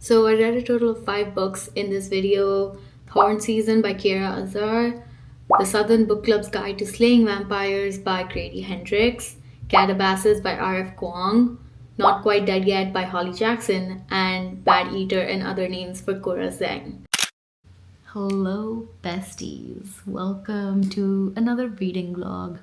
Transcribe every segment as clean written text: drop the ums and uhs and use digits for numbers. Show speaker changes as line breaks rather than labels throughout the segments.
So I read a total of 5 books in this video. Thorn Season by Kiera Azar, The Southern Book Club's Guide to Slaying Vampires by Grady Hendrix, Katabasis by R.F. Kuang, Not Quite Dead Yet by Holly Jackson, and Bad Eater and Other Names for Cora Zeng. Hello, besties. Welcome to another reading vlog.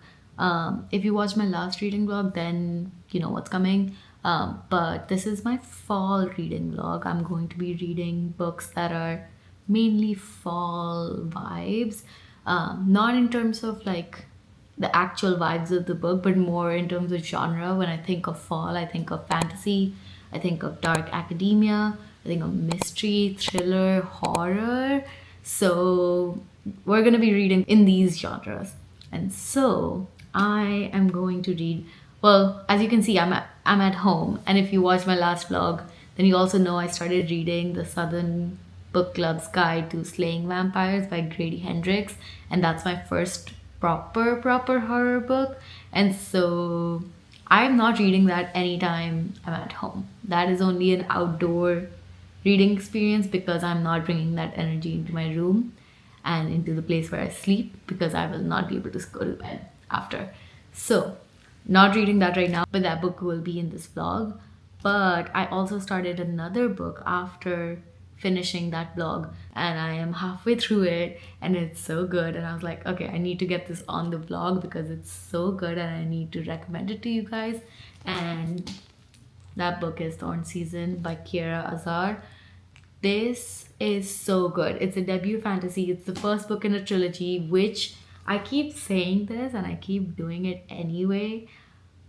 If you watched my last reading vlog, then you know what's coming. But this is my fall reading vlog. I'm going to be reading books that are mainly fall vibes. Not in terms of like the actual vibes of the book, but more in terms of genre. When I think of fall, I think of fantasy, I think of dark academia, I think of mystery, thriller, horror. So we're gonna be reading in these genres. And so I am going to read, well, as you can see, I'm at home. And if you watched my last vlog, then you also know I started reading the Southern Book Club's Guide to Slaying Vampires by Grady Hendrix, and that's my first proper horror book. And so I'm not reading that anytime I'm at home. That is only an outdoor reading experience because I'm not bringing that energy into my room and into the place where I sleep, because I will not be able to go to bed after. So not reading that right now, but that book will be in this vlog. But I also started another book after finishing that vlog, and I am halfway through it, and it's so good. And I was like, okay, I need to get this on the vlog because it's so good and I need to recommend it to you guys. And that book is Thorn Season by Kiera Azar. This is so good. It's a debut fantasy. It's the first book in a trilogy, which I keep saying this and I keep doing it anyway.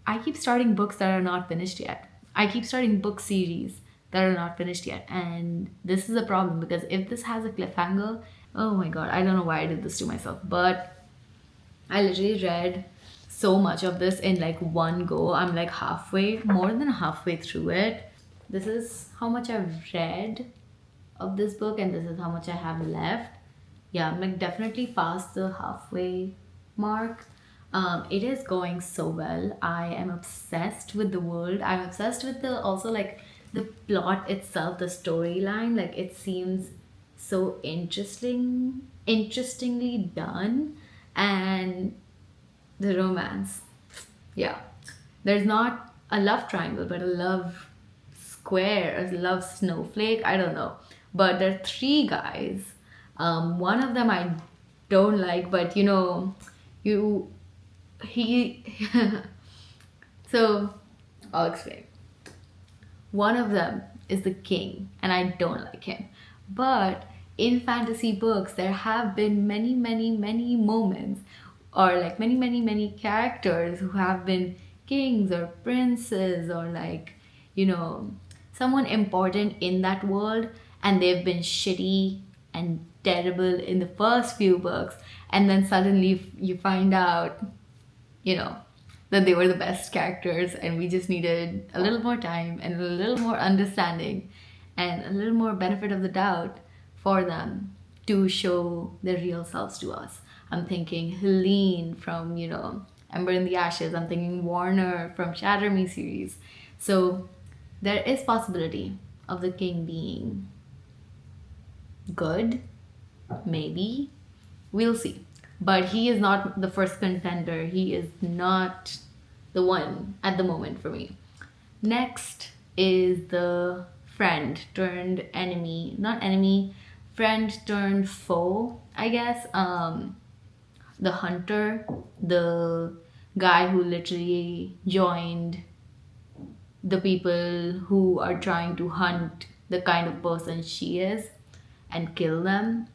I keep starting books that are not finished yet. I keep starting book series that are not finished yet. And this is a problem because if this has a cliffhanger, oh my god, I don't know why I did this to myself. But I literally read so much of this in like one go. I'm like more than halfway through it. This is how much I've read of this book, and this is how much I have left. Yeah, I'm like definitely past the halfway mark. It is going so well. I am obsessed with the world. I'm obsessed with the also like the plot itself, the storyline. Like it seems so interestingly done, and the romance. Yeah, there's not a love triangle, but a love square, a love snowflake. I don't know, but there are three guys. One of them I don't like, but you know, you he. So I'll explain. One of them is the king, and I don't like him. But in fantasy books, there have been many moments, or like many characters who have been kings or princes, or like, you know, someone important in that world, and they've been shitty and terrible in the first few books, and then suddenly you find out, you know, that they were the best characters, and we just needed a little more time and a little more understanding and a little more benefit of the doubt for them to show their real selves to us. I'm thinking Helene from, you know, Ember in the Ashes. I'm thinking Warner from Shatter Me series. So there is possibility of the king being good, maybe. We'll see. But he is not the first contender. He is not the one at the moment for me. Next is the friend turned enemy, not enemy, friend turned foe, I guess. The hunter, the guy who literally joined the people who are trying to hunt the kind of person she is and kill them.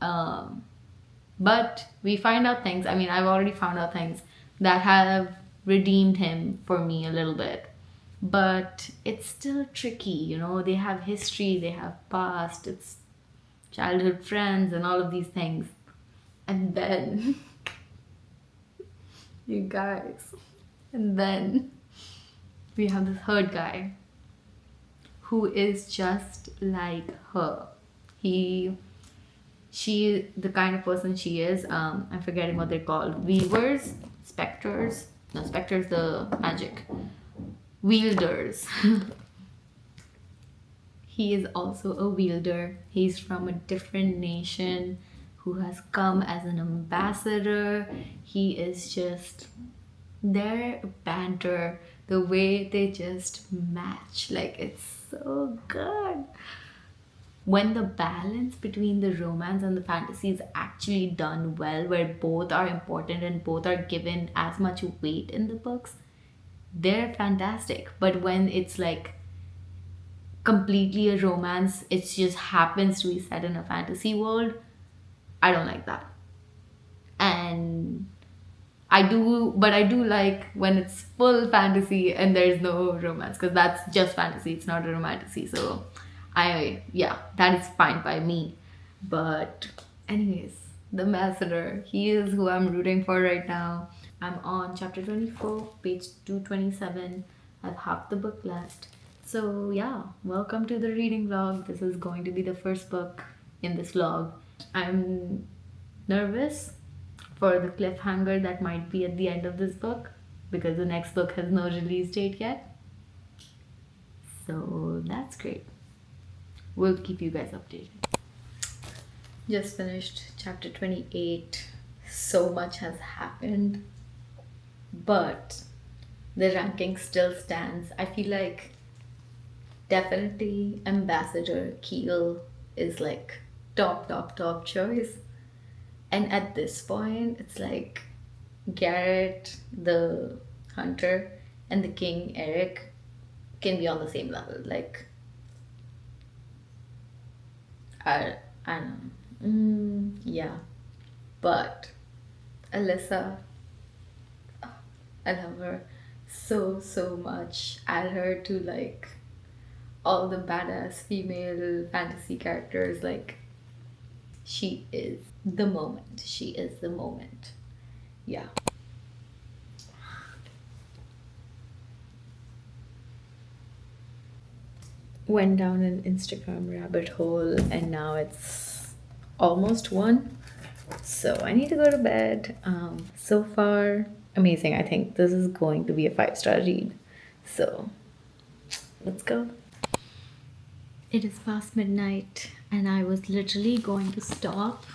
But we find out things. I mean, I've already found out things that have redeemed him for me a little bit. But it's still tricky, you know. They have history, they have past, it's childhood friends, and all of these things. And then, you guys, and then we have this third guy who is just like her. She, the kind of person she is, I'm forgetting what they're called. Weavers, specters. No, specters, the magic. Wielders. he is also a wielder. He's from a different nation who has come as an ambassador. He is just their banter, the way they just match, like it's so good. When the balance between the romance and the fantasy is actually done well, where both are important and both are given as much weight in the books, they're fantastic. But when it's like completely a romance, it just happens to be set in a fantasy world, I don't like that. And I do like when it's full fantasy and there's no romance, because that's just fantasy, it's not a romantasy. So yeah, that is fine by me. But anyways, the ambassador, he is who I'm rooting for right now. I'm on chapter 24, page 227. I have half the book left. So yeah, welcome to the reading vlog. This is going to be the first book in this vlog. I'm nervous for the cliffhanger that might be at the end of this book, because the next book has no release date yet. So that's great. We'll keep you guys updated. Just finished chapter 28. So much has happened, but the ranking still stands. I feel like definitely Ambassador Keel is like top choice. And at this point, it's like Garrett, the hunter, and the king, Eric, can be on the same level. Like, I don't know. Yeah. But Alyssa, I love her so much. Add her to like all the badass female fantasy characters. Like, she is the moment. She is the moment. Yeah. Went down an Instagram rabbit hole and now it's almost 1. So I need to go to bed. So far, amazing. I think this is going to be a 5-star read. So let's go. It is past midnight and I was literally going to stop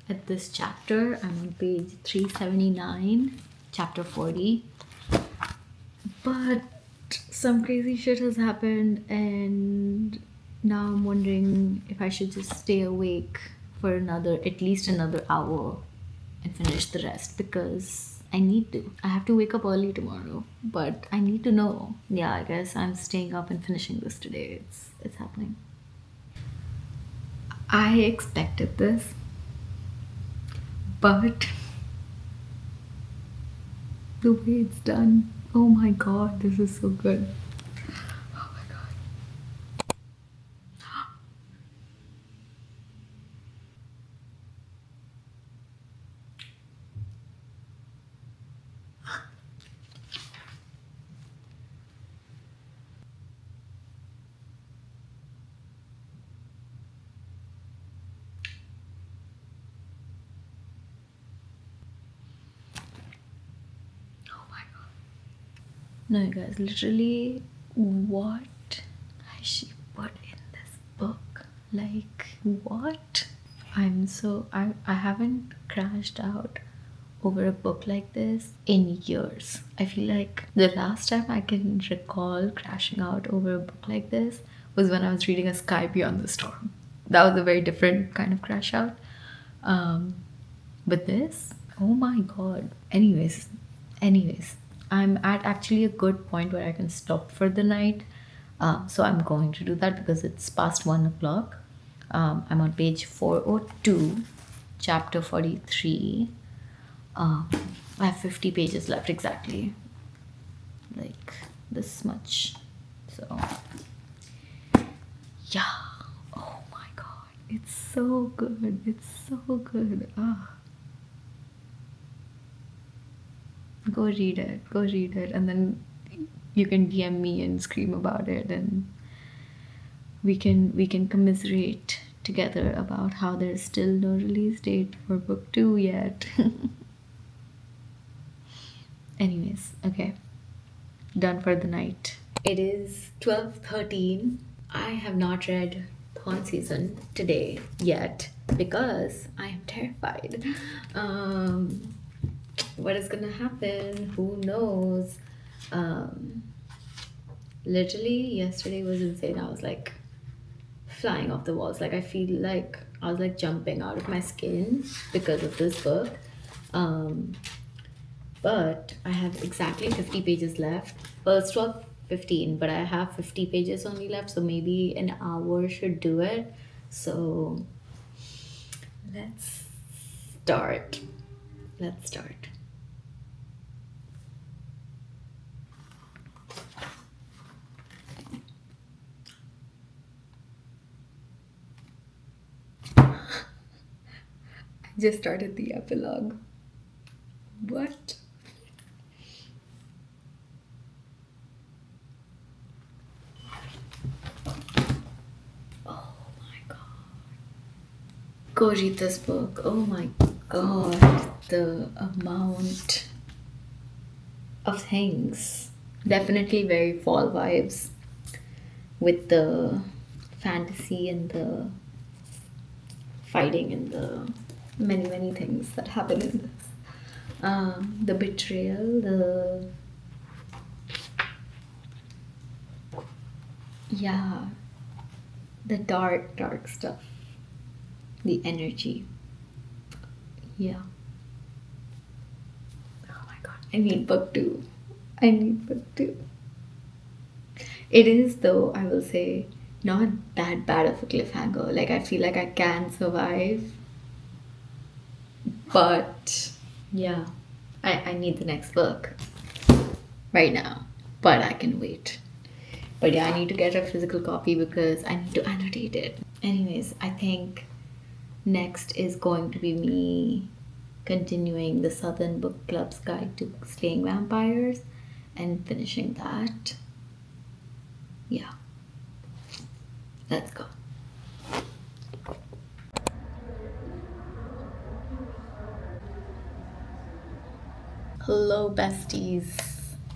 at this chapter. I'm on page 379, chapter 40. But some crazy shit has happened and now I'm wondering if I should just stay awake for at least another hour and finish the rest, because I need to. I have to wake up early tomorrow, but I need to know. Yeah, I guess I'm staying up and finishing this today. It's happening. I expected this, but the way it's done, oh my god, this is so good. Oh my god. No, you guys, literally, what has she put in this book? Like, what? I haven't crashed out over a book like this in years. I feel like the last time I can recall crashing out over a book like this was when I was reading A Sky Beyond the Storm. That was a very different kind of crash out. But this, oh my god. Anyways, I'm at actually a good point where I can stop for the night. So I'm going to do that because it's past 1 o'clock. I'm on page 402, chapter 43. I have 50 pages left exactly. Like this much. So, yeah. Oh my god. It's so good. It's so good. Go read it, and then you can DM me and scream about it, and we can commiserate together about how there's still no release date for book 2 yet. Anyways, okay, done for the night. It is 12:13 I have not read Thorn season today yet because I am terrified. Um, what is gonna happen? Who knows? Um, Literally, yesterday was insane. I was like flying off the walls. Like, I feel like I was like jumping out of my skin because of this book. Um, but I have exactly 50 pages left. Well, it's 12:15, but I have 50 pages only left, so maybe an hour should do it. So let's start. Let's start. I just started the epilogue. What? Oh my god. Go read this book. Oh my god. The amount of things. Definitely very fall vibes with the fantasy and the fighting and the many things that happen in this. The betrayal, the dark stuff, the energy. Yeah. Oh my god, I need book two. I need book two. It is, though, I will say, not that bad of a cliffhanger. Like, I feel like I can survive. But yeah, I need the next book right now. But I can wait. But yeah, I need to get a physical copy because I need to annotate it. Anyways, I think next is going to be me continuing the Southern Book Club's Guide to Slaying Vampires and finishing that. Yeah. Let's go. Hello, besties.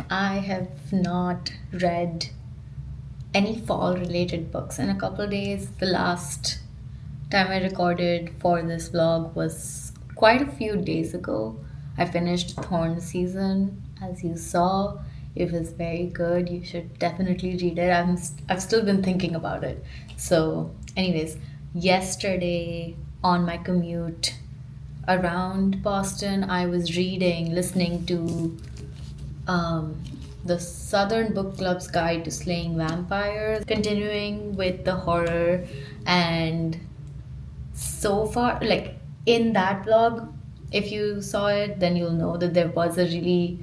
I have not read any fall related books in a couple of days. The last time I recorded for this vlog was quite a few days ago. I finished Thorn season, as you saw. It was very good. You should definitely read it. I've still been thinking about it. So, anyways, yesterday on my commute around Boston, I was listening to the Southern Book Club's Guide to Slaying Vampires, continuing with the horror. And so far, like in that vlog, if you saw it, then you'll know that there was a really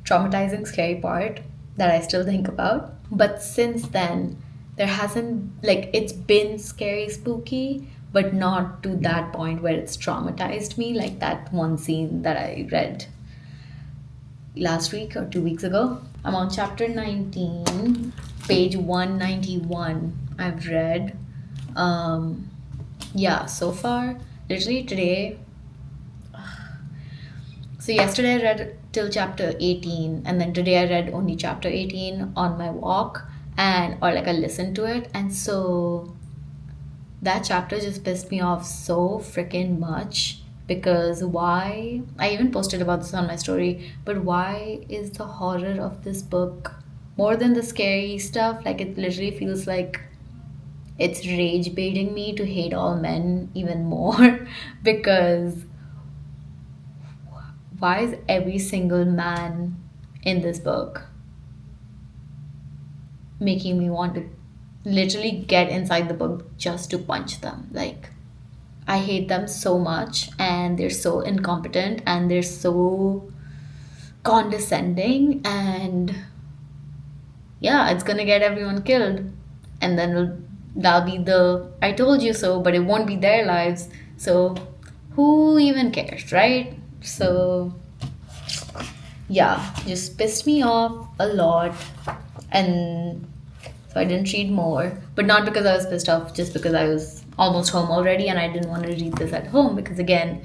traumatizing, scary part that I still think about. But since then, there hasn't, like, it's been scary, spooky, but not to that point where it's traumatized me, like that one scene that I read last week or 2 weeks ago. I'm on chapter 19, page 191. I've read. Yeah, so far, literally today. So yesterday I read till chapter 18, and then today I read only chapter 18 on my walk, or like I listened to it, and so that chapter just pissed me off so freaking much. Because why? I even posted about this on my story, but why is the horror of this book more than the scary stuff? Like, it literally feels like it's rage baiting me to hate all men even more. Because why is every single man in this book making me want to literally get inside the book just to punch them? Like, I hate them so much, and they're so incompetent, and they're so condescending, and yeah, it's gonna get everyone killed, and then that'll be the I told you so, but it won't be their lives, so who even cares, right? So yeah, just pissed me off a lot, and so I didn't read more, but not because I was pissed off, just because I was almost home already and I didn't want to read this at home. Because again,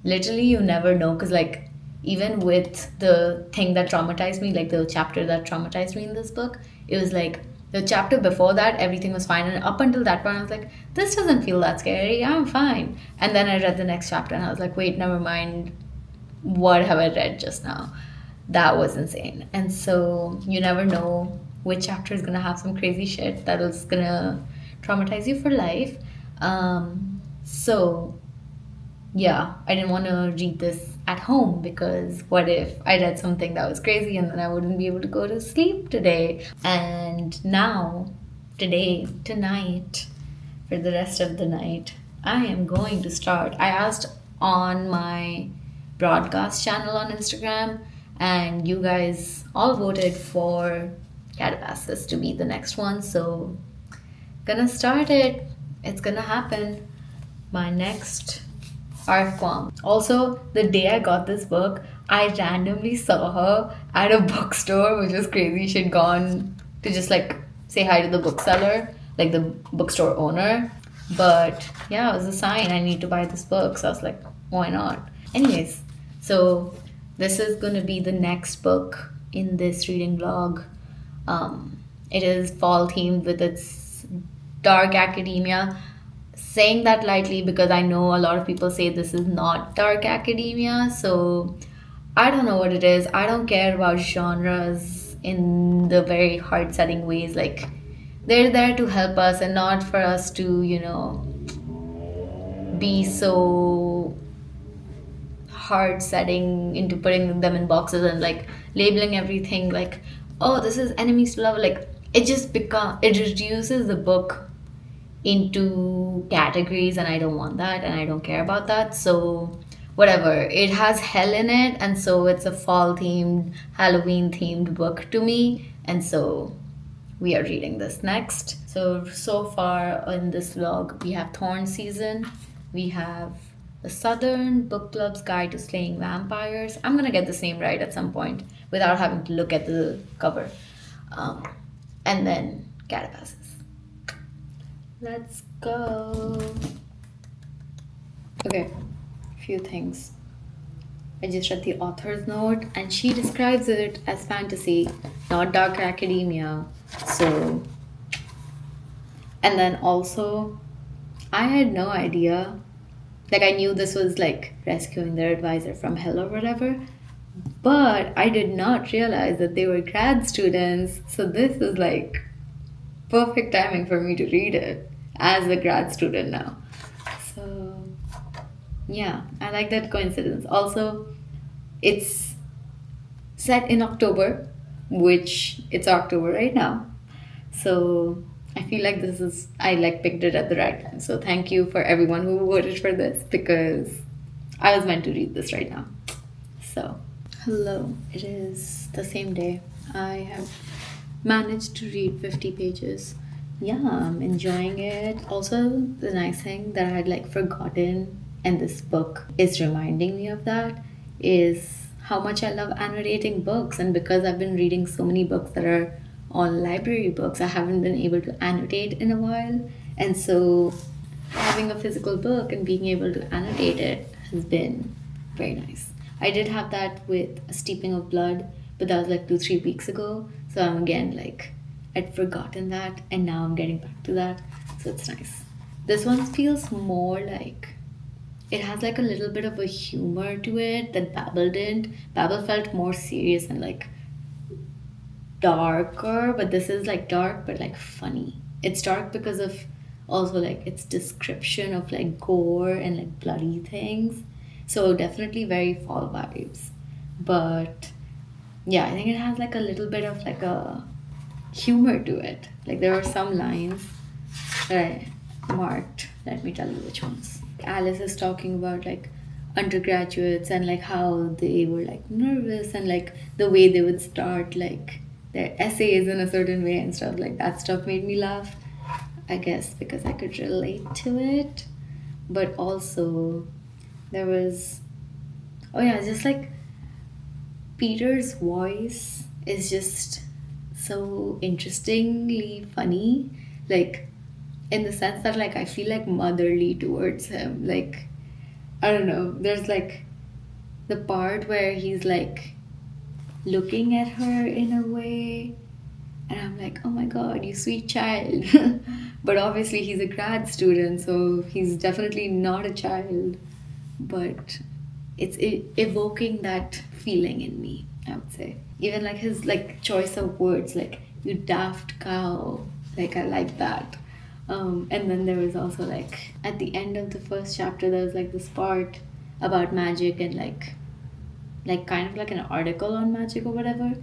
literally you never know, because like even with the thing that traumatized me, like the chapter that traumatized me in this book, it was like The chapter before that, everything was fine. And up until that point, I was like, this doesn't feel that scary. I'm fine. And then I read the next chapter and I was like, wait, never mind. What have I read just now? That was insane. And so you never know which chapter is going to have some crazy shit that is going to traumatize you for life. So yeah, I didn't want to read this at home because what if I read something that was crazy and then I wouldn't be able to go to sleep today. And now, today, tonight, for the rest of the night, I am going to start. I asked on my broadcast channel on Instagram, and you guys all voted for Katabasis to be the next one. So, gonna start it. It's gonna happen. My next R.F. Kuang. Also, the day I got this book, I randomly saw her at a bookstore, which was crazy. She'd gone to just like say hi to the bookseller, like the bookstore owner. But yeah, it was a sign I need to buy this book. So I was like, why not? Anyways, so this is going to be the next book in this reading vlog. It is fall themed with its dark academia. Saying that lightly because I know a lot of people say this is not dark academia, so I don't know what it is. I don't care about genres in the very hard-setting ways. Like, they're there to help us and not for us to, you know, be so hard-setting into putting them in boxes and like labeling everything like, oh, this is enemies to love. Like, it reduces the book into categories, and I don't want that and I don't care about that. So whatever, it has hell in it, and so it's a fall themed, Halloween themed book to me, and so we are reading this next. So far in this vlog we have Thorn season, we have the Southern Book Club's Guide to Slaying Vampires. I'm gonna get this name right at some point without having to look at the cover. And then Katabasis. Let's go. Okay, few things. I just read the author's note and she describes it as fantasy, not dark academia. So, and then also, I had no idea. Like, I knew this was like rescuing their advisor from hell or whatever, but I did not realize that they were grad students. So this is like perfect timing for me to read it as a grad student now. So yeah, I like that coincidence. Also, it's set in October, which it's October right now. So I feel like I like picked it at the right time. So thank you for everyone who voted for this because I was meant to read this right now. So hello, it is the same day. I have managed to read 50 pages. Yeah, I'm enjoying it. Also, the nice thing that I had like forgotten, and this book is reminding me of that, is how much I love annotating books. And because I've been reading so many books that are all library books, I haven't been able to annotate in a while. And so having a physical book and being able to annotate it has been very nice. I did have that with A Steeping of Blood, but that was like 2-3 weeks ago. So I'm again like, I'd forgotten that and now I'm getting back to that. So it's nice. This one feels more like, it has like a little bit of a humor to it that Babel didn't. Babel felt more serious and like darker, but this is like dark but like funny. It's dark because of also like its description of like gore and like bloody things. So definitely very fall vibes. But yeah, I think it has like a little bit of like a humor to it. Like there are some lines that I marked. Let me tell you which ones. Alice is talking about like undergraduates and like how they were like nervous and like the way they would start like their essays in a certain way and stuff. Like that stuff made me laugh, I guess because I could relate to it. But also there was, oh yeah, just like Peter's voice is just so interestingly funny, like in the sense that like I feel like motherly towards him. Like I don't know, there's like the part where he's like looking at her in a way And I'm like, oh my god, you sweet child. But obviously he's a grad student, so he's definitely not a child. But it's evoking that feeling in me, I would say. Even like his like choice of words, like you daft cow, like I like that. And then there was also like at the end of the first chapter there was like this part about magic and like kind of like an article on magic or whatever,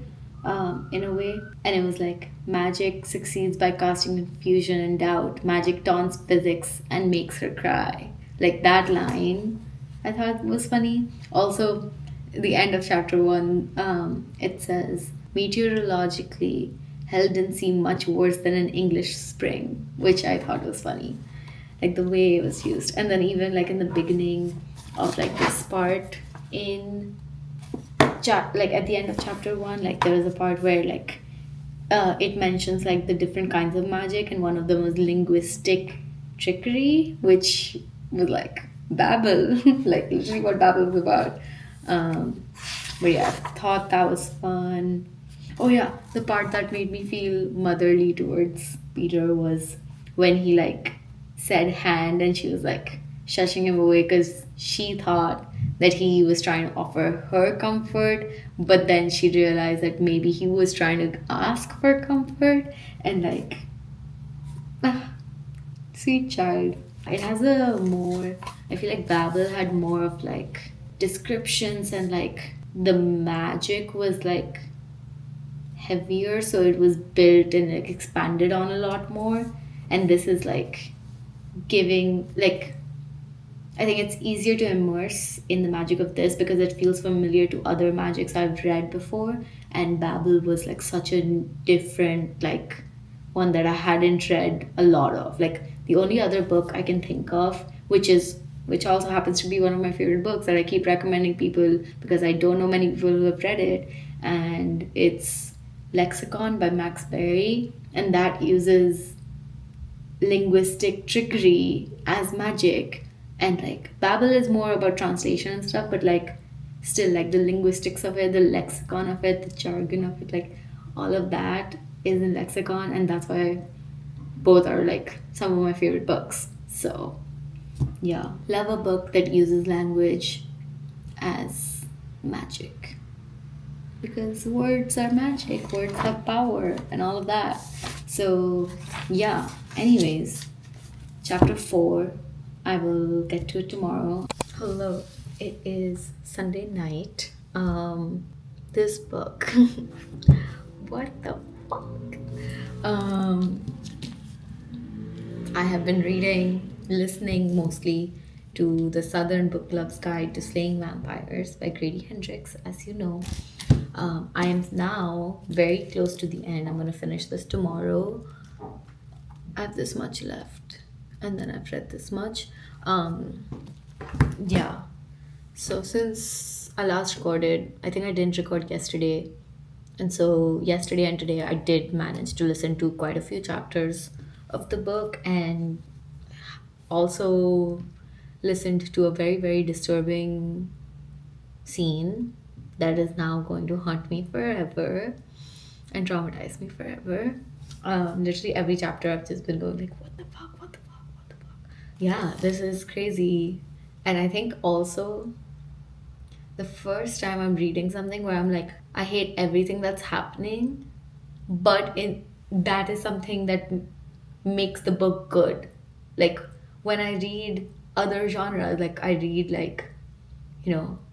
in a way. And it was like magic succeeds by casting confusion and doubt. Magic taunts physics and makes her cry. Like that line, I thought was funny. Also, the end of chapter one, it says meteorologically, hell didn't seem much worse than an English spring, which I thought was funny, like the way it was used. And then even like in the beginning of like this part in like at the end of chapter one, like there was a part where like it mentions like the different kinds of magic, and one of them was linguistic trickery, which was like babble, like literally what babble was about. But yeah, I thought that was fun. Oh yeah, the part that made me feel motherly towards Peter was when he like said hand and she was like shushing him away because she thought that he was trying to offer her comfort, but then she realized that maybe he was trying to ask for comfort. And like, ah, sweet child. It has a more, I feel like Babel had more of like descriptions, and like the magic was like heavier, so it was built and like expanded on a lot more. And this is like giving like, I think it's easier to immerse in the magic of this because it feels familiar to other magics I've read before. And Babel was like such a different, like one that I hadn't read a lot of. Like the only other book I can think of, which also happens to be one of my favorite books that I keep recommending people because I don't know many people who have read it, and it's Lexicon by Max Berry, and that uses linguistic trickery as magic. And like Babel is more about translation and stuff, but like still like the linguistics of it, the lexicon of it, the jargon of it, like all of that is in Lexicon, and that's why both are like some of my favorite books. So yeah, love a book that uses language as magic, because words are magic, words have power and all of that. So yeah, anyways, chapter 4, I will get to it tomorrow. Hello, it is Sunday night. This book, what the fuck? I have been listening mostly to the Southern Book Club's Guide to Slaying Vampires by Grady Hendrix, as you know. I am now very close to the end. I'm going to finish this tomorrow. I have this much left, and then I've read this much. Yeah. So since I last recorded, I think I didn't record yesterday. And so yesterday and today I did manage to listen to quite a few chapters of the book, and also listened to a very, very disturbing scene that is now going to haunt me forever and traumatize me forever. Literally every chapter I've just been going like, what the fuck, what the fuck, what the fuck. Yeah, this is crazy. And I think also the first time I'm reading something where I'm like, I hate everything that's happening, but that is something that makes the book good. Like when I read other genres, like I read like,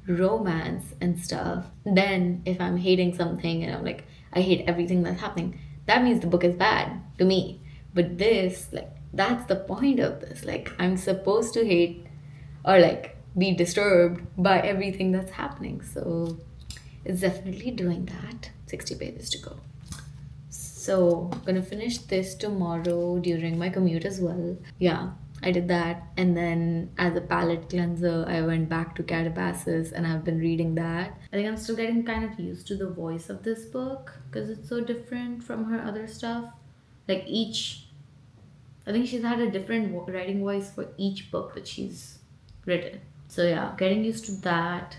romance and stuff, then if I'm hating something and I'm like, I hate everything that's happening, that means the book is bad to me. But this, like, that's the point of this. Like, I'm supposed to hate or like be disturbed by everything that's happening. So it's definitely doing that. 60 pages to go. So I'm gonna finish this tomorrow during my commute as well. Yeah, I did that. And then as a palate cleanser, I went back to Katabasis and I've been reading that. I think I'm still getting kind of used to the voice of this book because it's so different from her other stuff. Like I think she's had a different writing voice for each book that she's written. So yeah, getting used to that,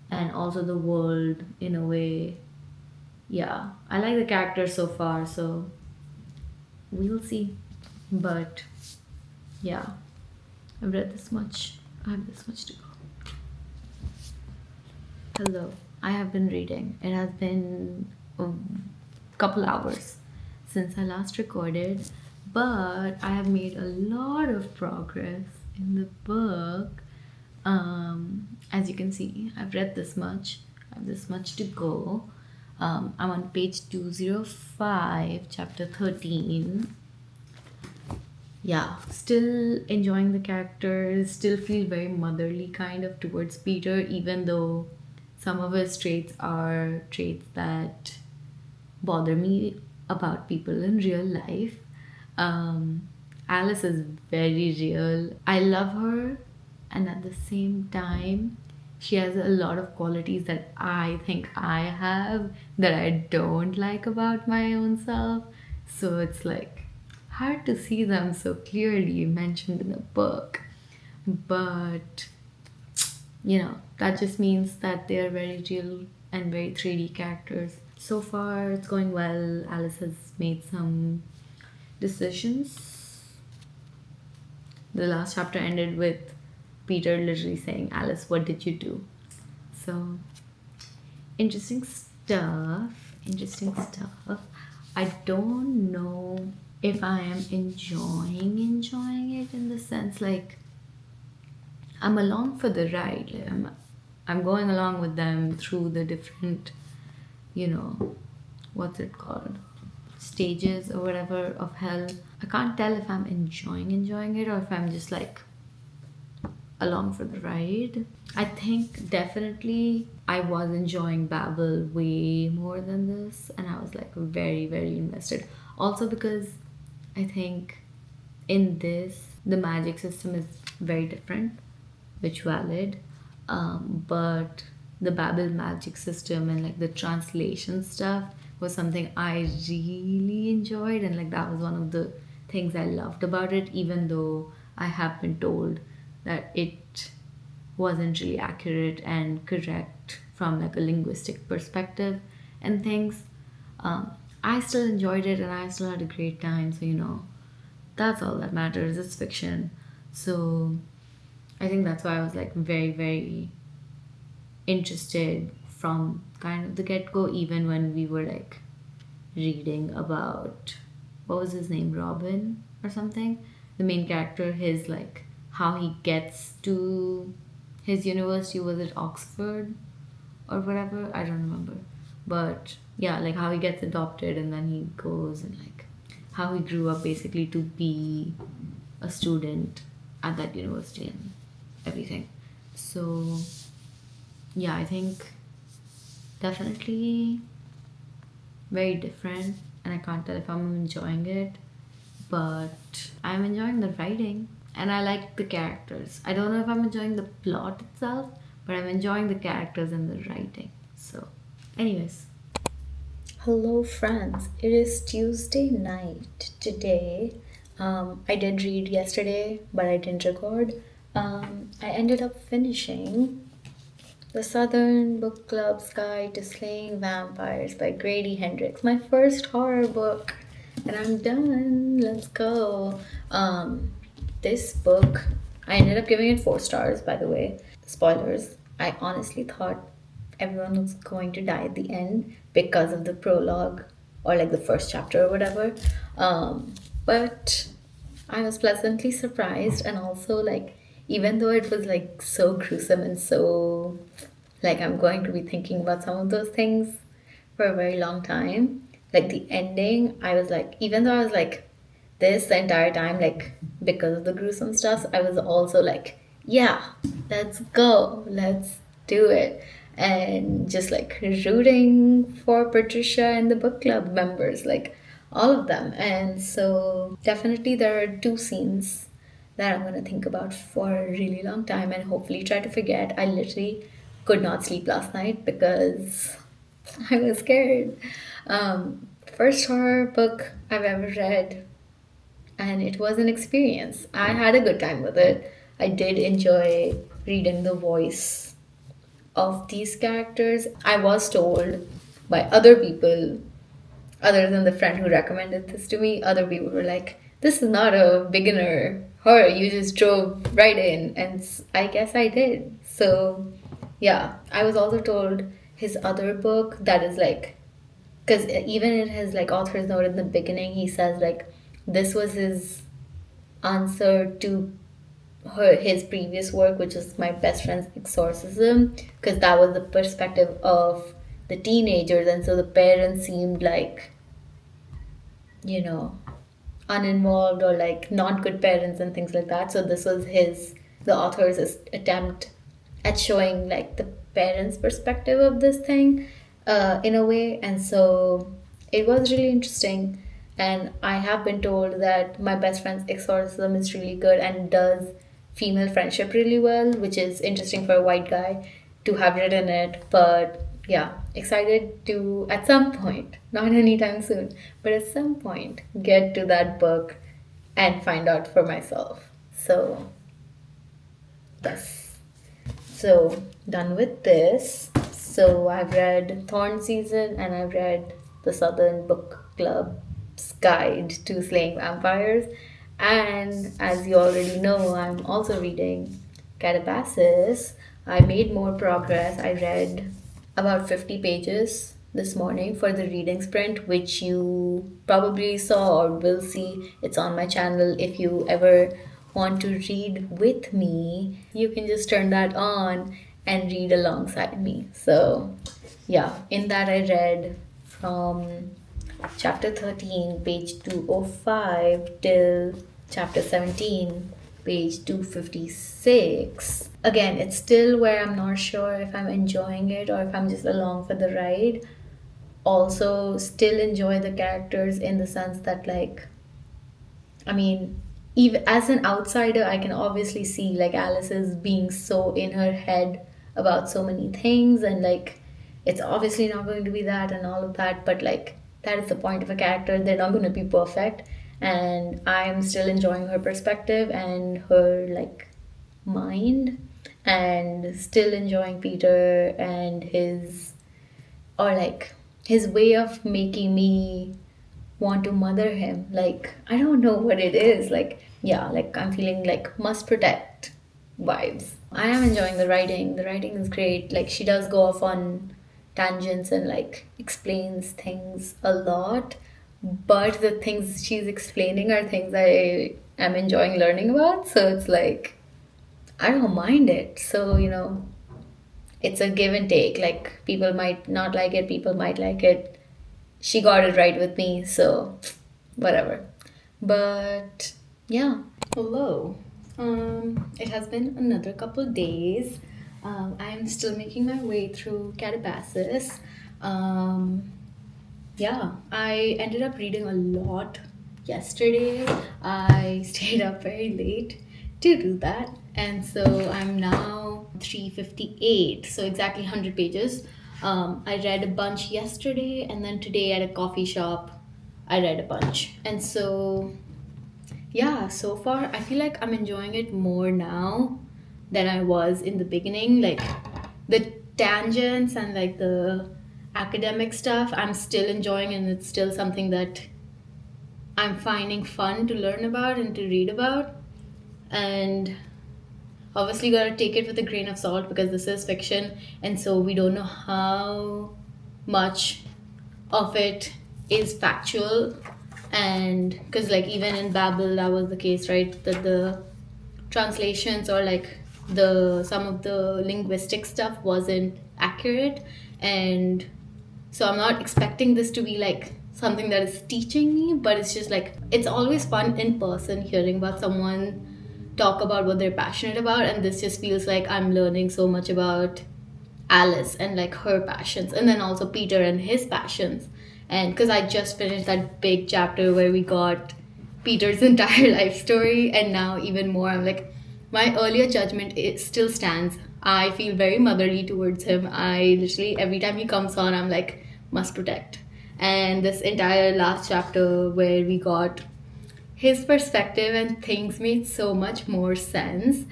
and also the world in a way. yeah, I like the character so far, so we'll see. But yeah, I've read this much. I have this much to go. Hello, I have been reading. It has been a couple hours since I last recorded, but I have made a lot of progress in the book. As you can see, I've read this much. I have this much to go. I'm on page 205, chapter 13. Yeah, still enjoying the characters, still feel very motherly kind of towards Peter, even though some of his traits are traits that bother me about people in real life. Alice is very real. I love her, and at the same time, she has a lot of qualities that I think I have that I don't like about my own self. So it's like hard to see them so clearly mentioned in a book. But that just means that they are very real and very 3D characters. So far, it's going well. Alice has made some decisions. The last chapter ended with Peter literally saying, Alice, what did you do? So, interesting stuff. Interesting stuff. I don't know if I am enjoying it in the sense like I'm along for the ride. Like, I'm going along with them through the different, what's it called? Stages or whatever of hell. I can't tell if I'm enjoying it or if I'm just like along for the ride. I think definitely I was enjoying Babel way more than this, and I was like very, very invested. Also because I think in this the magic system is very different, which valid. But the Babel magic system and like the translation stuff was something I really enjoyed, and like that was one of the things I loved about it, even though I have been told that it wasn't really accurate and correct from like a linguistic perspective and things. I still enjoyed it and I still had a great time, so that's all that matters. It's fiction. So I think that's why I was like very, very interested from kind of the get-go, even when we were like reading about, what was his name, Robin or something, the main character, his like how he gets to his university. Was it Oxford or whatever? I don't remember. But yeah, like how he gets adopted and then he goes, and like how he grew up basically to be a student at that university and everything. So yeah, I think definitely very different, and I can't tell if I'm enjoying it, but I'm enjoying the writing and I like the characters. I don't know if I'm enjoying the plot itself, but I'm enjoying the characters and the writing. So anyways, hello friends, it is Tuesday night today. I did read yesterday, but I didn't record. I ended up finishing The Southern Book Club's Guide to Slaying Vampires by Grady Hendrix, my first horror book, and I'm done. Let's go. This book, I ended up giving it 4 stars, by the way. Spoilers. I honestly thought everyone was going to die at the end because of the prologue or like the first chapter or whatever. But I was pleasantly surprised, and also like even though it was like so gruesome and so like I'm going to be thinking about some of those things for a very long time, like the ending, I was like, even though I was like this the entire time, like because of the gruesome stuff, I was also like, yeah, let's go, let's do it, and just like rooting for Patricia and the book club members, like all of them. And so definitely there are 2 scenes that I'm going to think about for a really long time and hopefully try to forget. I literally could not sleep last night because I was scared. First horror book I've ever read, and it was an experience. I had a good time with it. I did enjoy reading the voice of these characters. I was told by other people, other than the friend who recommended this to me. Other people were like, this is not a beginner horror, you just drove right in. And I guess I did. So yeah, I was also told his other book that is like, because even in his like author's note in the beginning, he says like this was his answer to his previous work, which is My Best Friend's Exorcism, because that was the perspective of the teenagers, and so the parents seemed like, you know, uninvolved or like not good parents and things like that. So this was the author's attempt at showing like the parents' perspective of this thing, in a way. And so it was really interesting. And I have been told that My Best Friend's Exorcism is really good and does female friendship really well, which is interesting for a white guy to have written it. But yeah, excited to, at some point, not anytime soon, but at some point, get to that book and find out for myself. So, yes. So, done with this. So, I've read Thorn season and I've read the Southern Book Club's Guide to Slaying Vampires. And as you already know, I'm also reading Katabasis. I made more progress. I read about 50 pages this morning for the reading sprint, which you probably saw or will see. It's on my channel. If you ever want to read with me, you can just turn that on and read alongside me. So yeah, in that I read from chapter 13, page 205 till chapter 17, page 256. Again, it's still where I'm not sure if I'm enjoying it or if I'm just along for the ride. Also, still enjoy the characters in the sense that, like, I mean, even as an outsider, I can obviously see like Alice is being so in her head about so many things, and like it's obviously not going to be that and all of that, but like that is the point of a character. They're not going to be perfect, and I'm still enjoying her perspective and her like mind, and still enjoying Peter and his way of making me want to mother him. Like, I don't know what it is. Like, yeah, like I'm feeling like must protect vibes. I am enjoying the writing. The writing is great. Like, she does go off on tangents and like explains things a lot, but the things she's explaining are things I am enjoying learning about. So it's like I don't mind it. So, it's a give and take. Like, people might not like it, people might like it. She got it right with me, so whatever. But yeah, hello. It has been another couple days. I'm still making my way through Katabasis. Yeah, I ended up reading a lot yesterday. I stayed up very late to do that, and so I'm now 358, so exactly 100 pages. I read a bunch yesterday, and then today at a coffee shop I read a bunch. And so yeah, so far I feel like I'm enjoying it more now than I was in the beginning. Like, the tangents and like the academic stuff I'm still enjoying, and it's still something that I'm finding fun to learn about and to read about. And obviously gotta take it with a grain of salt because this is fiction, and so we don't know how much of it is factual. And because like even in Babel that was the case, right, that the translations or like some of the linguistic stuff wasn't accurate. And so I'm not expecting this to be like something that is teaching me, but it's just like it's always fun in person hearing about someone talk about what they're passionate about, and this just feels like I'm learning so much about Alice and like her passions, and then also Peter and his passions. And because I just finished that big chapter where we got Peter's entire life story, and now even more, I'm like, my earlier judgment, it still stands. I feel very motherly towards him. I literally, every time he comes on, I'm like, must protect. And this entire last chapter where we got his perspective and things made so much more sense.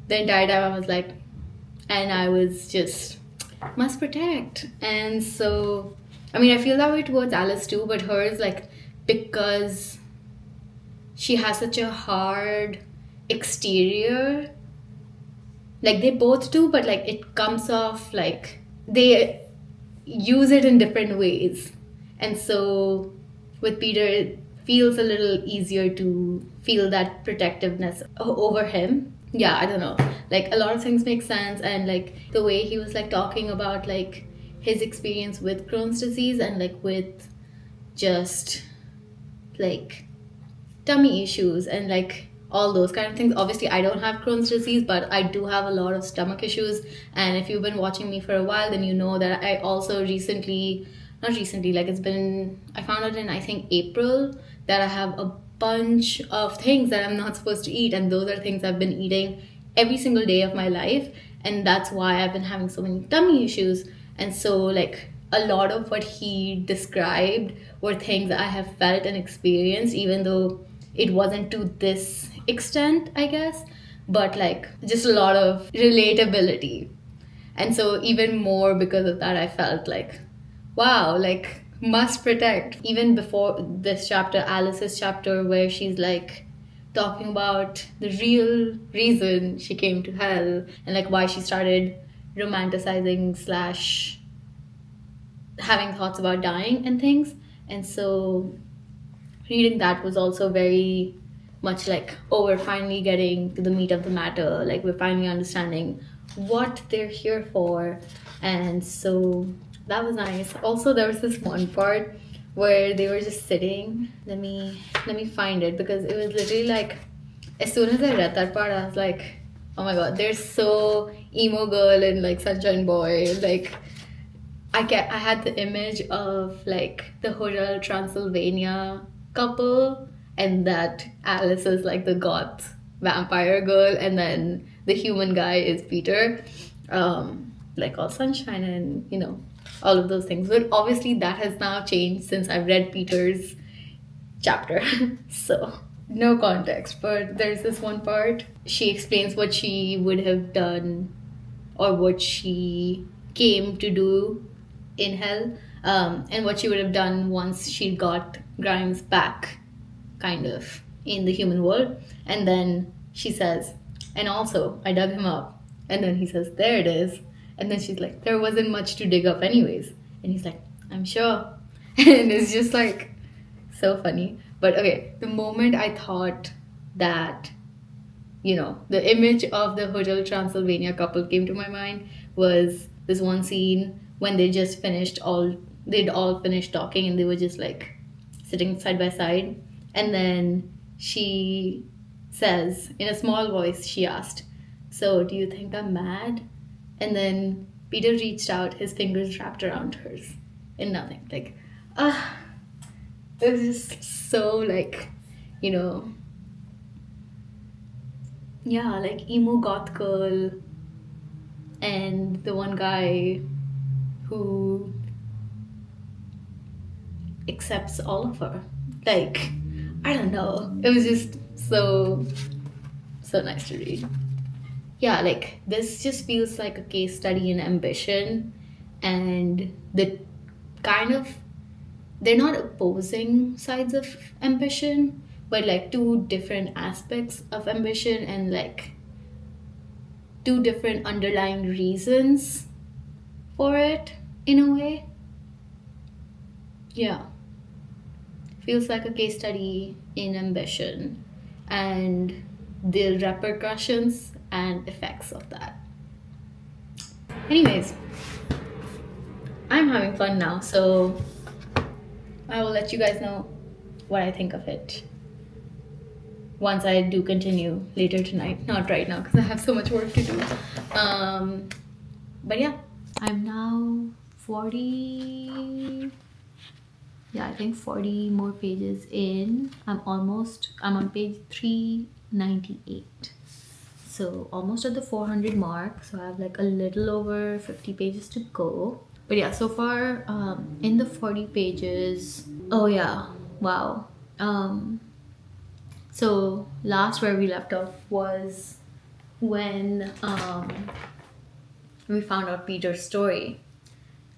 The entire time I was like, and I was just, must protect. And so I mean, I feel that way towards Alice too, but hers, like, because she has such a hard exterior, like they both do, but like it comes off like they use it in different ways. And so with Peter, it feels a little easier to feel that protectiveness over him. Yeah, I don't know. Like a lot of things make sense, and like the way he was like talking about like his experience with Crohn's disease and like with just like tummy issues and like all those kind of things. Obviously, I don't have Crohn's disease, but I do have a lot of stomach issues. And if you've been watching me for a while, then you know that I also recently, not recently, like it's been, I found out in I think April that I have a bunch of things that I'm not supposed to eat. And those are things I've been eating every single day of my life. And that's why I've been having so many tummy issues. And so, like, a lot of what he described were things I have felt and experienced, even though it wasn't to this extent, I guess, but like just a lot of relatability. And so, even more because of that, I felt like, wow, like, must protect. Even before this chapter, Alice's chapter, where she's like talking about the real reason she came to hell and like why she started romanticizing slash having thoughts about dying and things. And so reading that was also very much like, oh, we're finally getting to the meat of the matter, like we're finally understanding what they're here for. And so that was nice. Also, there was this one part where they were just sitting. Let me find it, because it was literally like, as soon as I read that part, I was like, oh my god, they're so emo girl and like sunshine boy. Like I had the image of like the Hotel Transylvania couple, and that Alice is like the goth vampire girl, and then the human guy is Peter, like all sunshine and you know all of those things. But obviously that has now changed since I've read Peter's chapter, so no context. But there's this one part she explains what she would have done or what she came to do in hell, and what she would have done once she got Grimes back kind of in the human world. And then she says, and also I dug him up. And then he says, there it is. And then she's like, there wasn't much to dig up anyways. And he's like, I'm sure. And it's just like so funny. But okay, the moment I thought that, you know, the image of the Hotel Transylvania couple came to my mind was this one scene when they'd all finished talking, and they were just like sitting side by side. And then she says, in a small voice, she asked, so do you think I'm mad? And then Peter reached out, his fingers wrapped around hers, and nothing. Like, it was just so like, you know, yeah, like emo goth girl and the one guy who accepts all of her. Like, I don't know. It was just so nice to read. Yeah, like this just feels like a case study in ambition, and the kind of, they're not opposing sides of ambition, but like two different aspects of ambition and like two different underlying reasons for it in a way. Yeah. Feels like a case study in ambition and the repercussions and effects of that. Anyways, I'm having fun now, so I will let you guys know what I think of it once I do continue later tonight. Not right now because I have so much work to do. But yeah, I'm now 40, yeah, I think 40 more pages in. I'm on page 398. So almost at the 400 mark. So I have like a little over 50 pages to go. But yeah, so far in the 40 pages, oh yeah, wow. So last where we left off was when we found out Peter's story.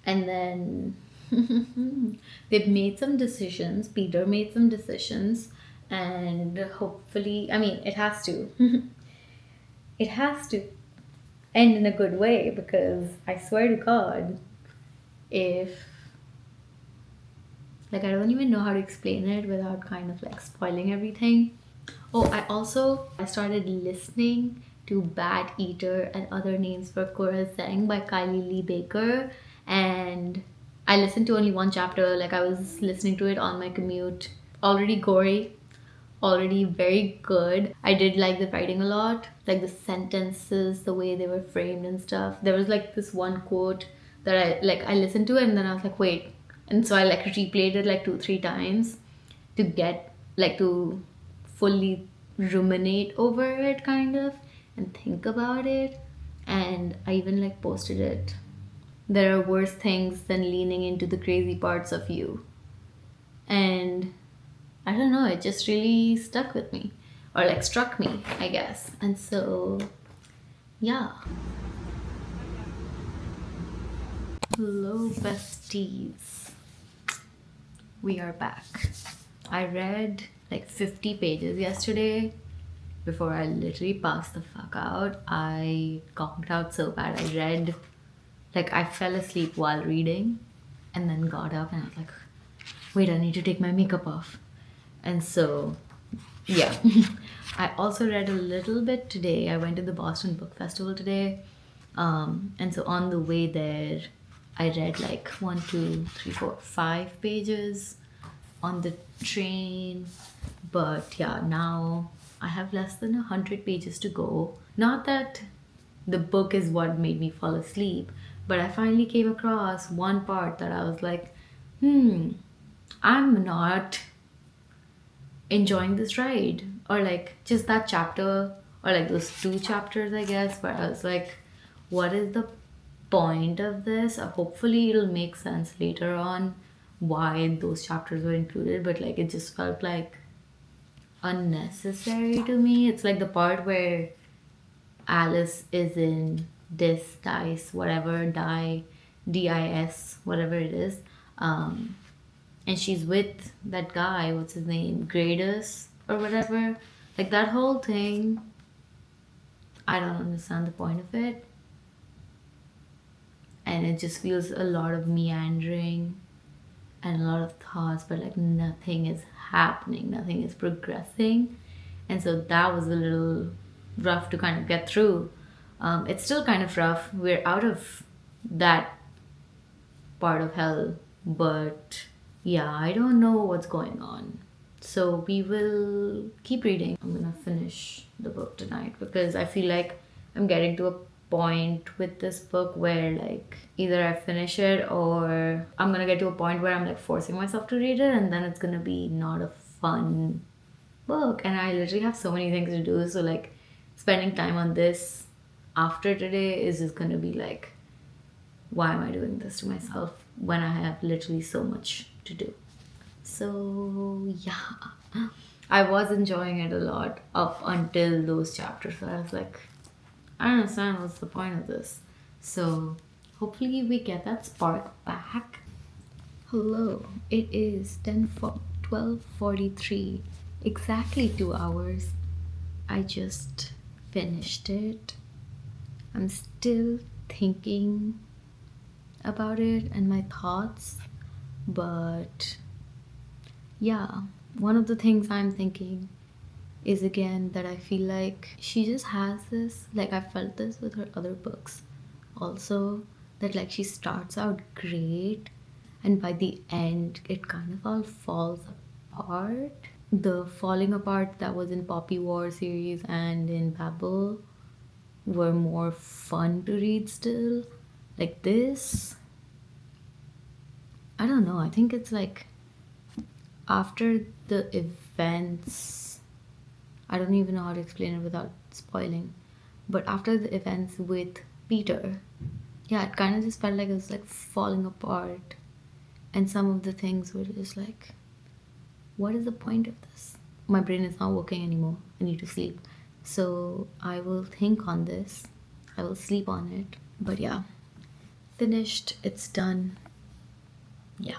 And then They've made some decisions. Peter made some decisions, and hopefully, I mean, it has to. It has to end in a good way because I swear to God, if like I don't even know how to explain it without kind of like spoiling everything. Oh, I started listening to Bat Eater and Other Names for Cora Zeng by Kylie Lee Baker, and I listened to only one chapter. Like I was listening to it on my commute. Already gory, already very good. I did like the writing a lot, like the sentences, the way they were framed and stuff. There was like this one quote that I listened to it and then I was like, wait. And so I like replayed it like 2-3 times to get like to fully ruminate over it kind of and think about it. And I even like posted it. There are worse things than leaning into the crazy parts of you. And I don't know, it just really stuck with me. Or like struck me, I guess. And so, yeah. Hello, besties. We are back. I read like 50 pages yesterday before I literally passed the fuck out. I conked out so bad. I fell asleep while reading and then got up and I was like, wait, I need to take my makeup off. And so, yeah. I also read a little bit today. I went to the Boston Book Festival today. And so on the way there, I read like 1, 2, 3, 4, 5 pages on the train. But yeah, now I have less than 100 pages to go. Not that the book is what made me fall asleep, but I finally came across one part that I was like, I'm not enjoying this ride. Or like just that chapter, or like those 2 chapters, I guess, where I was like, what is the point of this? Hopefully it'll make sense later on why those chapters were included, but like it just felt like unnecessary to me. It's like the part where Alice is in whatever, DIS, whatever it is. And she's with that guy, what's his name? Gradus or whatever. Like that whole thing, I don't understand the point of it. And it just feels a lot of meandering and a lot of thoughts, but like nothing is happening, nothing is progressing. And so that was a little rough to kind of get through. It's still kind of rough. We're out of that part of hell, but yeah, I don't know what's going on. So we will keep reading. I'm gonna finish the book tonight because I feel like I'm getting to a point with this book where like either I finish it or I'm gonna get to a point where I'm like forcing myself to read it, and then it's gonna be not a fun book. And I literally have so many things to do, so like spending time on this after today is just gonna be like, why am I doing this to myself when I have literally so much to do? So yeah, I was enjoying it a lot up until those chapters. So I was like, I don't understand what's the point of this. So hopefully we get that spark back. Hello, it is 12:43, exactly 2 hours. I just finished it. I'm still thinking about it and my thoughts, but yeah, one of the things I'm thinking is again that I feel like she just has this, like I felt this with her other books also, that like she starts out great and by the end it kind of all falls apart. The falling apart that was in Poppy War series and in Babel were more fun to read still. Like this, I don't know, I think it's like after the events, I don't even know how to explain it without spoiling, but after the events with Peter, yeah, it kind of just felt like it was like falling apart, and some of the things were just like, what is the point of this? My brain is not working anymore. I need to sleep. So I will think on this. I will sleep on it. But yeah, finished. It's done. yeah.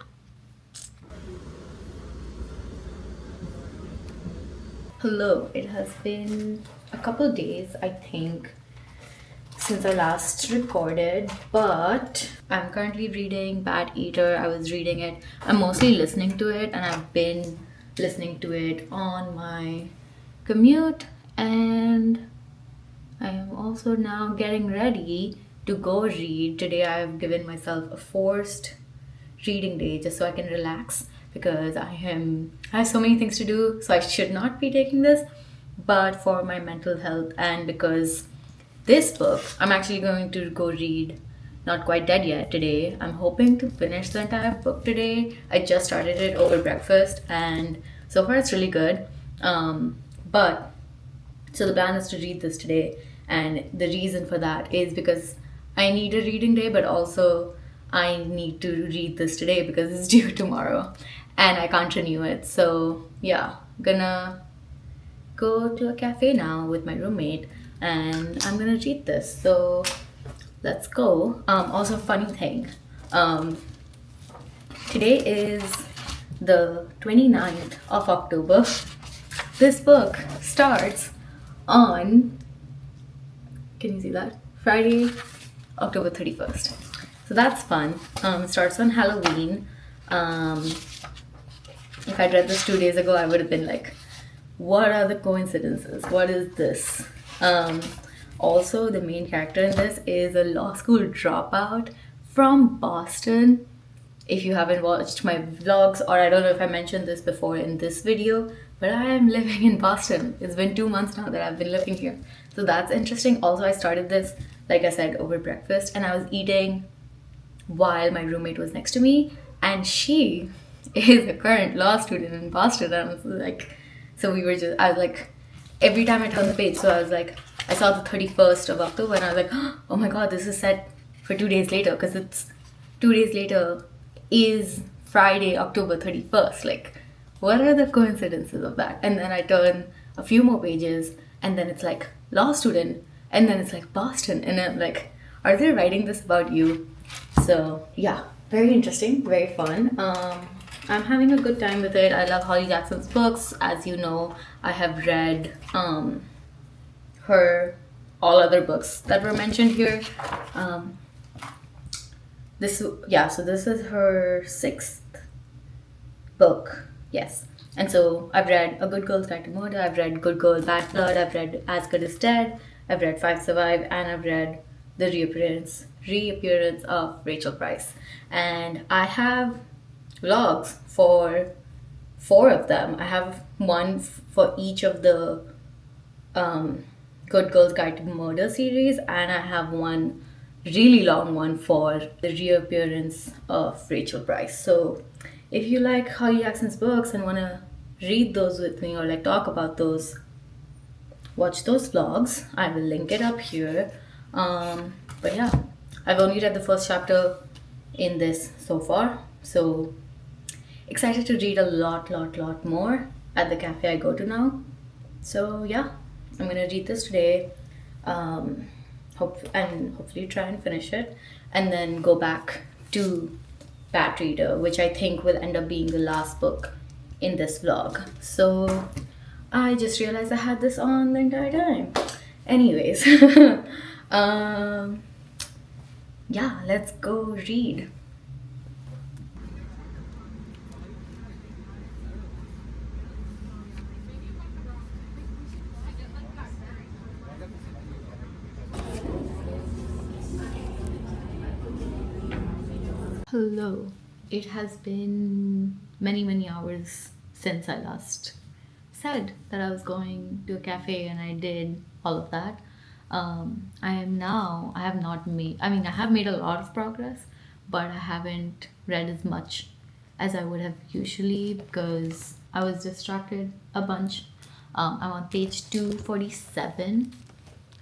Hello, it has been a couple days, I think, since I last recorded, but I'm currently reading Bad Eater. I was reading it, I'm mostly listening to it, and I've been listening to it on my commute, and I am also now getting ready to go read. Today I have given myself a forced reading day just so I can relax because I have so many things to do, so I should not be taking this. But for my mental health and because this book I'm actually going to go read, not quite dead yet today. I'm hoping to finish the entire book today. I just started it over breakfast and so far it's really good. But so the plan is to read this today, and the reason for that is because I need a reading day, but also I need to read this today because it's due tomorrow and I can't renew it. So yeah, gonna go to a cafe now with my roommate and I'm gonna read this. So let's go. Also, funny thing, today is the 29th of October. This book starts on, can you see that? Friday, October 31st. So that's fun. It starts on Halloween. If I'd read this 2 days ago, I would have been like, what are the coincidences? What is this? Also, the main character in this is a law school dropout from Boston. If you haven't watched my vlogs, or I don't know if I mentioned this before in this video, but I am living in Boston. It's been 2 months now that I've been living here. So that's interesting. Also, I started this, like I said, over breakfast, and I was eating while my roommate was next to me, and she is a current law student in Boston. And I was like, so I was like, every time I turned the page, so I was like, I saw the 31st of October, and I was like, oh my god, this is set for 2 days later, because it's 2 days later is Friday, October 31st. Like, what are the coincidences of that? And then I turn a few more pages, and then it's like law student, and then it's like Boston, and I'm like, are they writing this about you? So yeah, very interesting, very fun. I'm having a good time with it. I love Holly Jackson's books. As you know, I have read her all other books that were mentioned here. So this is her 6th book. Yes. And so I've read A Good Girl's Guide to Murder, I've read Good Girl, Bad Blood, I've read As Good As Dead, I've read Five Survive, and I've read The Reappearance of Rachel Price. And I have vlogs for 4 of them. I have one for each of the Good Girl's Guide to Murder series, and I have one really long one for The Reappearance of Rachel Price. So if you like Holly Jackson's books and want to read those with me or like talk about those, watch those vlogs. I will link it up here. But yeah, I've only read the first chapter in this so far, so excited to read a lot more at the cafe I go to now. So yeah, I'm gonna read this today, hopefully try and finish it, and then go back to Bad Reader, which I think will end up being the last book in this vlog. So I just realized I had this on the entire time. Anyways, yeah, let's go read. Hello. It has been many hours since I last said that I was going to a cafe, and I did all of that. I have made a lot of progress, but I haven't read as much as I would have usually because I was distracted a bunch. I'm on page 247.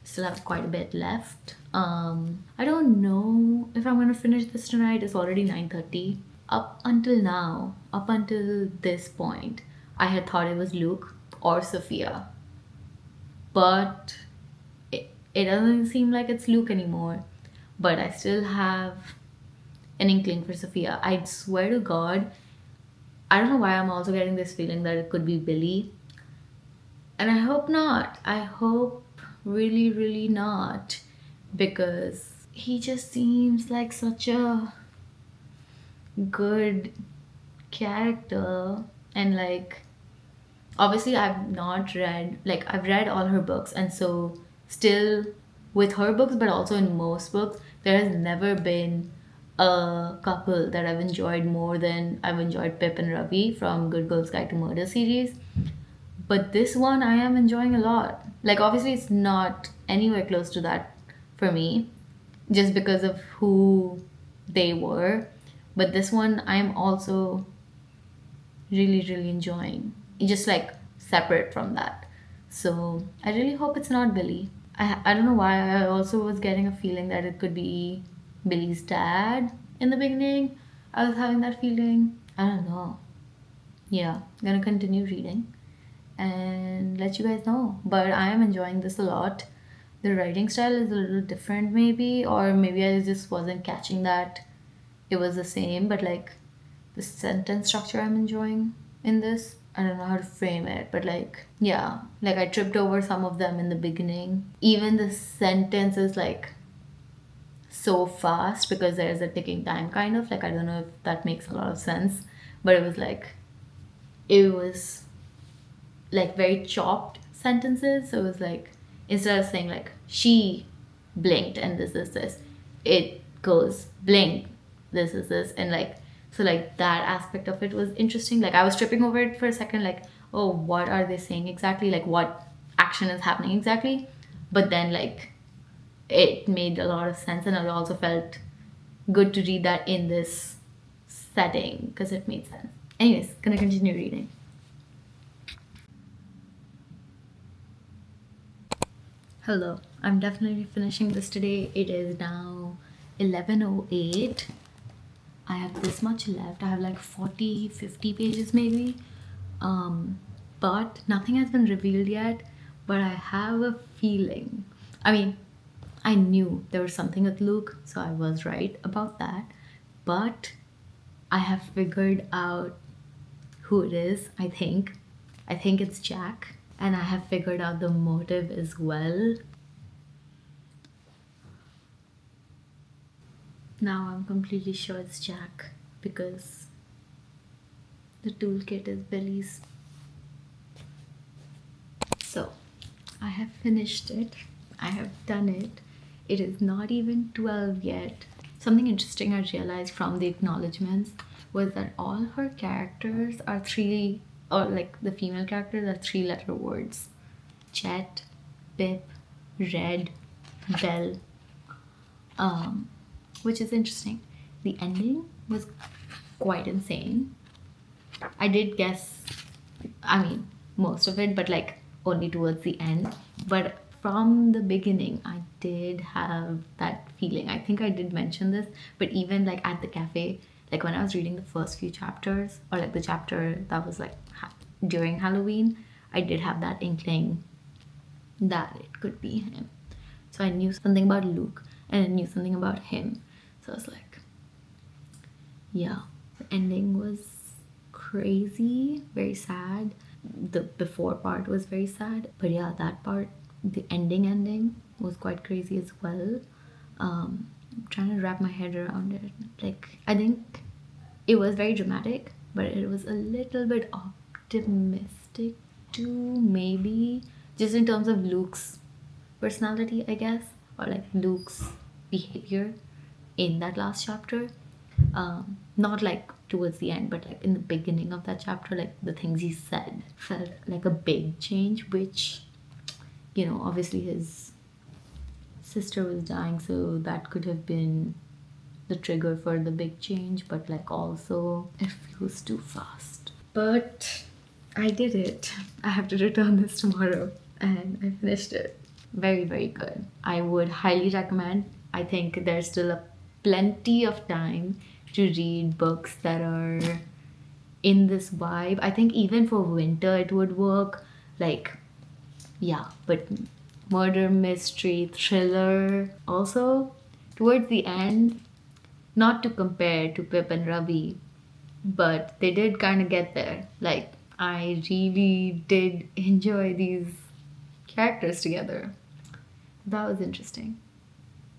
Still have quite a bit left. I don't know if I'm gonna finish this tonight. It's already 9:30. Up until this point, I had thought it was Luke or Sophia, but it doesn't seem like it's Luke anymore. But I still have an inkling for Sophia. I swear to God, I don't know why I'm also getting this feeling that it could be Billy. And I hope not. I hope really, really not. Because he just seems like such a good character. And like, obviously I've not read, like I've read all her books, and so still with her books, but also in most books, there has never been a couple that I've enjoyed more than I've enjoyed Pip and Ravi from Good Girls Guide to Murder series. But this one I am enjoying a lot. Like obviously it's not anywhere close to that for me, just because of who they were. But this one I'm also really, really enjoying. Just like separate from that. So I really hope it's not Billy. I don't know why. I also was getting a feeling that it could be Billy's dad in the beginning. I was having that feeling. I don't know. Yeah, I'm gonna continue reading and let you guys know. But I am enjoying this a lot. The writing style is a little different, maybe, or maybe I just wasn't catching that it was the same, but like the sentence structure I'm enjoying in this. I don't know how to frame it, but like, yeah, like I tripped over some of them in the beginning. Even the sentence is like so fast because there's a ticking time, kind of. Like, I don't know if that makes a lot of sense, but it was like very chopped sentences. So it was like, instead of saying like, she blinked and this is this, it goes blink, this is this, and like, so like that aspect of it was interesting. Like I was tripping over it for a second, like, oh, what are they saying exactly? Like what action is happening exactly? But then like it made a lot of sense, and it also felt good to read that in this setting because it made sense. Anyways, gonna continue reading. Hello, I'm definitely finishing this today. It is now 11:08. I have this much left. I have like 40, 50 pages maybe. But nothing has been revealed yet. But I have a feeling. I mean, I knew there was something with Luke, so I was right about that. But I have figured out who it is, I think. I think it's Jack. And I have figured out the motive as well. Now I'm completely sure it's Jack because the toolkit is Billy's. So I have finished it. I have done it. It is not even 12 yet. Something interesting I realized from the acknowledgements was that all her characters are three, or like the female characters are 3-letter words. Chet, Pip, Red, Belle. Which is interesting. The ending was quite insane. I did guess, I mean, most of it, but like only towards the end. But from the beginning, I did have that feeling. I think I did mention this, but even like at the cafe, like when I was reading the first few chapters, or like the chapter that was like during Halloween, I did have that inkling that it could be him. So I knew something about Luke and I knew something about him. So I was like, yeah, the ending was crazy, very sad. The before part was very sad, but yeah, that part, the ending was quite crazy as well. I'm trying to wrap my head around it. Like, I think it was very dramatic, but it was a little bit optimistic too, maybe, just in terms of Luke's personality, I guess, or like Luke's behavior in that last chapter. Not like towards the end, but like in the beginning of that chapter, like the things he said felt like a big change, which, you know, obviously his sister was dying, so that could have been the trigger for the big change, but like also it feels too fast. But I did it. I have to return this tomorrow and I finished it. Very, very good. I would highly recommend. I think there's still plenty of time to read books that are in this vibe. I think even for winter it would work. Like, yeah, but murder, mystery, thriller. Also, towards the end, Not to compare to Pip and Ravi, but they did kind of get there. Like, I really did enjoy these characters together. That was interesting.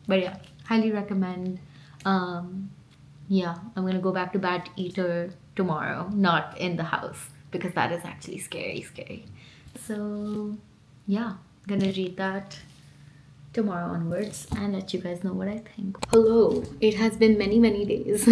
But yeah, highly recommend. Yeah, I'm gonna go back to Bat Eater tomorrow, not in the house, because that is actually scary. So yeah, gonna read that tomorrow onwards and let you guys know what I think. Hello, it has been many days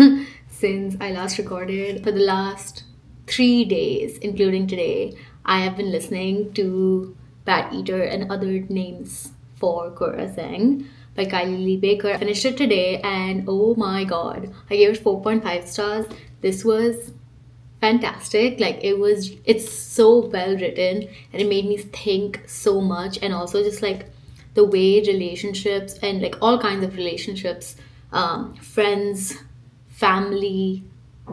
since I last recorded. For the last 3 days, including today, I have been listening to Bat Eater and Other Names for Cora Zeng by Kylie Baker. I finished it today and oh my god, I gave it 4.5 stars. This was fantastic. Like, it's so well written and it made me think so much. And also just like the way relationships and like all kinds of relationships, friends, family,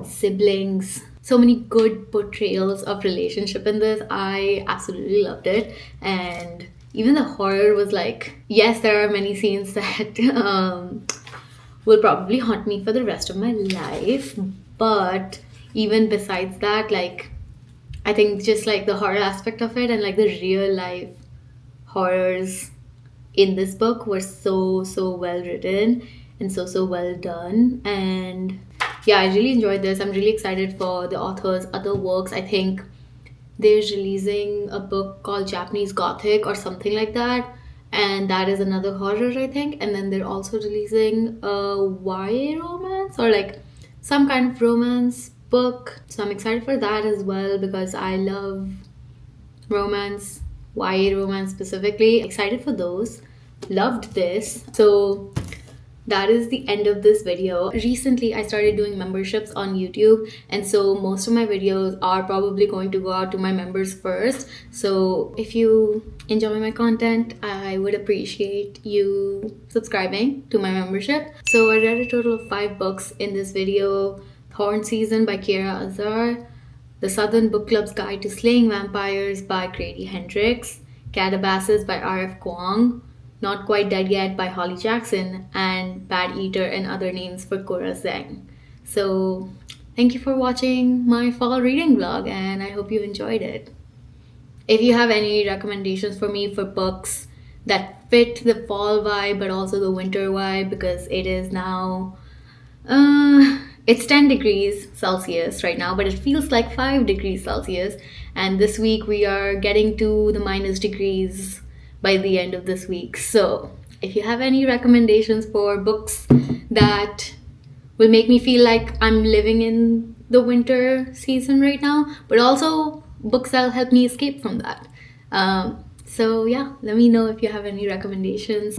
siblings, so many good portrayals of relationship in this. I absolutely loved it. And even the horror was like, yes, there are many scenes that will probably haunt me for the rest of my life, but even besides that, like, I think just like the horror aspect of it and like the real life horrors in this book were so well written and so well done. And yeah, I really enjoyed this. I'm really excited for the author's other works. I think they're releasing a book called Japanese Gothic or something like that, and that is another horror, I think. And then they're also releasing a YA romance or like some kind of romance book, so I'm excited for that as well because I love romance, YA romance specifically. Excited for those. Loved this. So that is the end of this video. Recently I started doing memberships on YouTube, and so most of my videos are probably going to go out to my members first. So if you enjoy my content, I would appreciate you subscribing to my membership. So I read a total of 5 books in this video. Thorn Season by Kiera, Azar, The Southern Book Club's Guide to Slaying Vampires by Grady, Hendrix, Katabasis by Kuang, Not Quite Dead Yet by Holly Jackson, and Bad Eater and Other Names for Cora Zeng. So thank you for watching my fall reading vlog, and I hope you enjoyed it. If you have any recommendations for me for books that fit the fall vibe but also the winter vibe, because it is now it's 10 degrees Celsius right now, but it feels like 5 degrees Celsius. And this week we are getting to the minus degrees by the end of this week. So if you have any recommendations for books that will make me feel like I'm living in the winter season right now, but also books that'll help me escape from that. So yeah, let me know if you have any recommendations.